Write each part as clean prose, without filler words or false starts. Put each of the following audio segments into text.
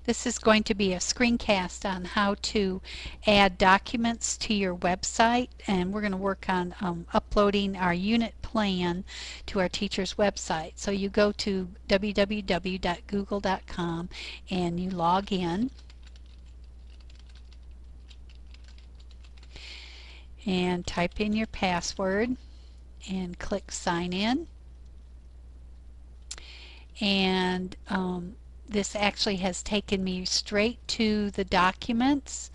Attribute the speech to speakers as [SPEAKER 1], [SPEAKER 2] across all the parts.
[SPEAKER 1] This is going to be a screencast on how to add documents to your website, and we're going to work on uploading our unit plan to our teacher's website. So you go to www.google.com and you log in and type in your password and click sign in. And this actually has taken me straight to the documents,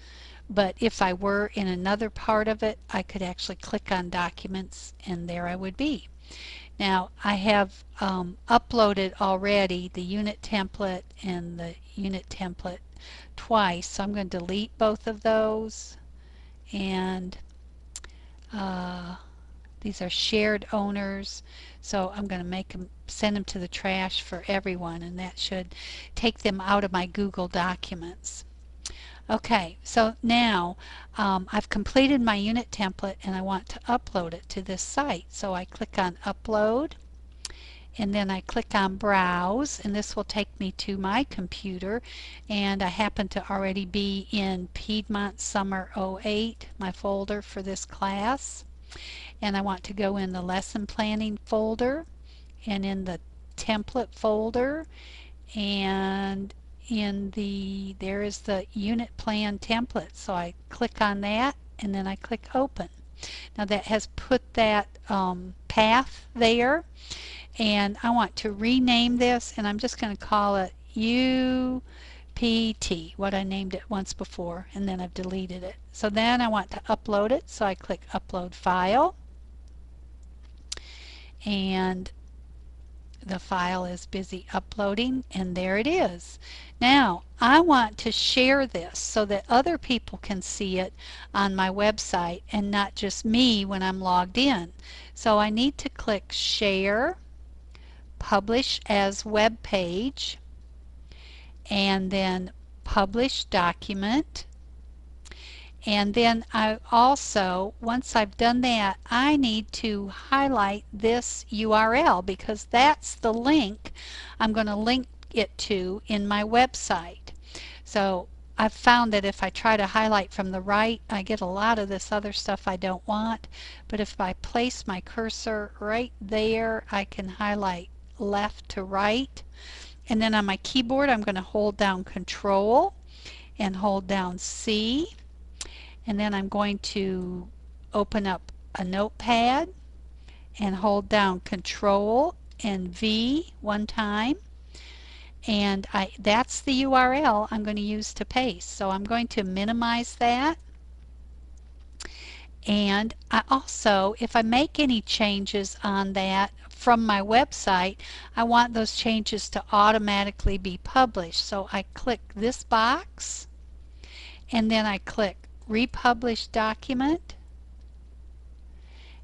[SPEAKER 1] but if I were in another part of it, I could actually click on documents and there I would be. Now I have uploaded already the unit template and the unit template twice, so I'm going to delete both of those, and these are shared owners, so I'm going to make them, send them to the trash for everyone, and that should take them out of my Google Documents. Okay, so now I've completed my unit template and I want to upload it to this site. So I click on Upload and then I click on Browse, and this will take me to my computer, and I happen to already be in Piedmont Summer 08, my folder for this class. And I want to go in the lesson planning folder and in the template folder, and there is the unit plan template. So I click on that and then I click open. Now that has put that path there, and I want to rename this, and I'm just going to call it UPT, what I named it once before, and then I've deleted it. So then I want to upload it, so I click Upload File, and the file is busy uploading, and there it is. Now I want to share this so that other people can see it on my website and not just me when I'm logged in. So I need to click Share, Publish as Web Page, and then Publish Document. And then I also, once I've done that, I need to highlight this URL because that's the link I'm going to link it to in my website. So I've found that if I try to highlight from the right, I get a lot of this other stuff I don't want. But if I place my cursor right there, I can highlight left to right. And then on my keyboard, I'm going to hold down Control and hold down C. And then I'm going to open up a notepad and hold down Control and V one time, and that's the URL I'm going to use to paste. So I'm going to minimize that, and I also, if I make any changes on that from my website, I want those changes to automatically be published. So I click this box and then I click Republish Document,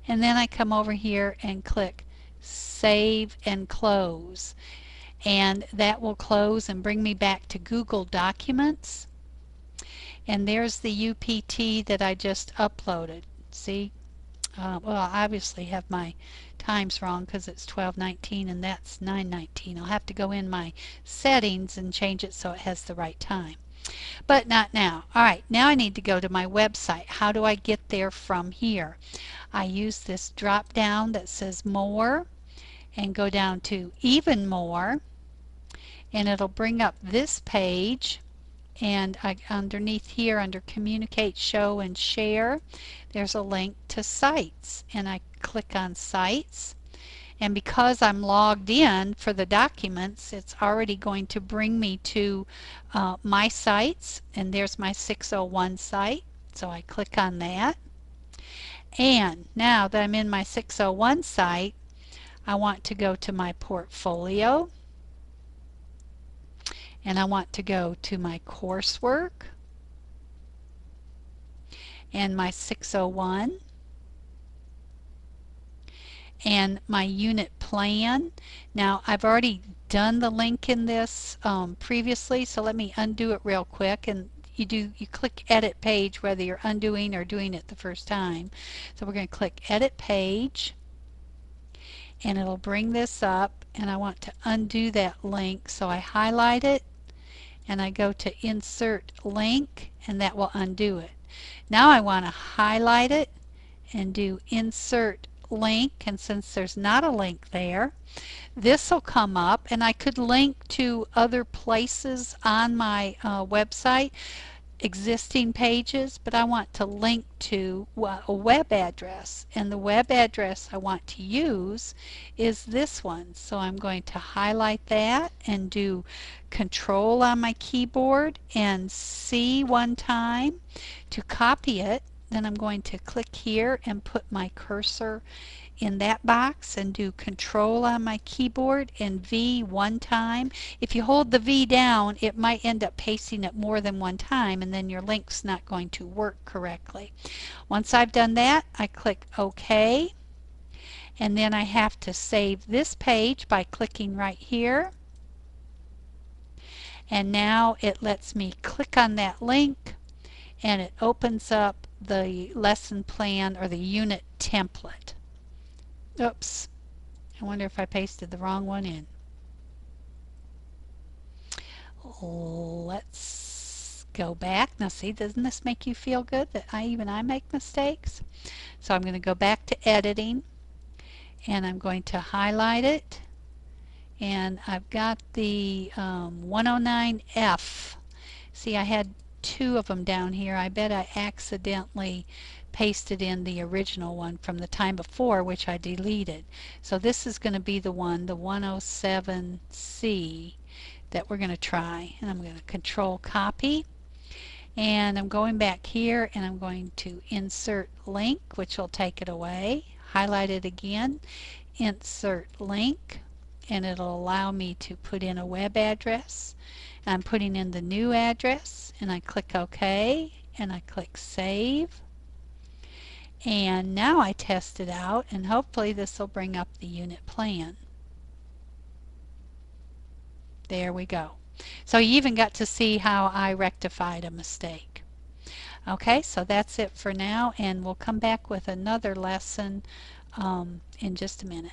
[SPEAKER 1] and then I come over here and click Save and Close, and that will close and bring me back to Google Documents. And there's the UPT that I just uploaded. See, well, I obviously have my times wrong because it's 12:19 and that's 9:19. I'll have to go in my settings and change it so it has the right time. But not now. Alright, now I need to go to my website. How do I get there from here? I use this drop down that says More and go down to Even More, and it'll bring up this page, and underneath here under Communicate, Show, and Share, there's a link to Sites, and I click on Sites. And because I'm logged in for the documents, it's already going to bring me to my sites, and there's my 601 site. So I click on that. And now that I'm in my 601 site, I want to go to my portfolio, and I want to go to my coursework and my 601 and my unit plan. Now I've already done the link in this previously, so let me undo it real quick, and you click Edit Page whether you're undoing or doing it the first time. So we're going to click Edit Page, and it'll bring this up, and I want to undo that link, so I highlight it and I go to insert link, and that will undo it. Now I want to highlight it and do insert link, and since there's not a link there, this will come up, and I could link to other places on my website, existing pages, but I want to link to a web address, and the web address I want to use is this one. So I'm going to highlight that and do Control on my keyboard and C one time to copy it. Then I'm going to click here and put my cursor in that box and do Control on my keyboard and V one time. If you hold the V down, it might end up pasting it more than one time, and then your link's not going to work correctly. Once I've done that, I click OK, and then I have to save this page by clicking right here. And now it lets me click on that link, and it opens up the lesson plan or the unit template. Oops, I wonder if I pasted the wrong one in. Let's go back. Now see, doesn't this make you feel good that even I make mistakes? So I'm going to go back to editing, and I'm going to highlight it, and I've got the 109F. See, I had two of them down here. I bet I accidentally pasted in the original one from the time before, which I deleted. So this is going to be the one, the 107C, that we're going to try. And I'm going to Control Copy, and I'm going back here, and I'm going to insert link, which will take it away. Highlight it again, insert link, and it'll allow me to put in a web address. I'm putting in the new address, and I click OK, and I click Save. And now I test it out, and hopefully this will bring up the unit plan. There we go. So you even got to see how I rectified a mistake. Okay, so that's it for now, and we'll come back with another lesson in just a minute.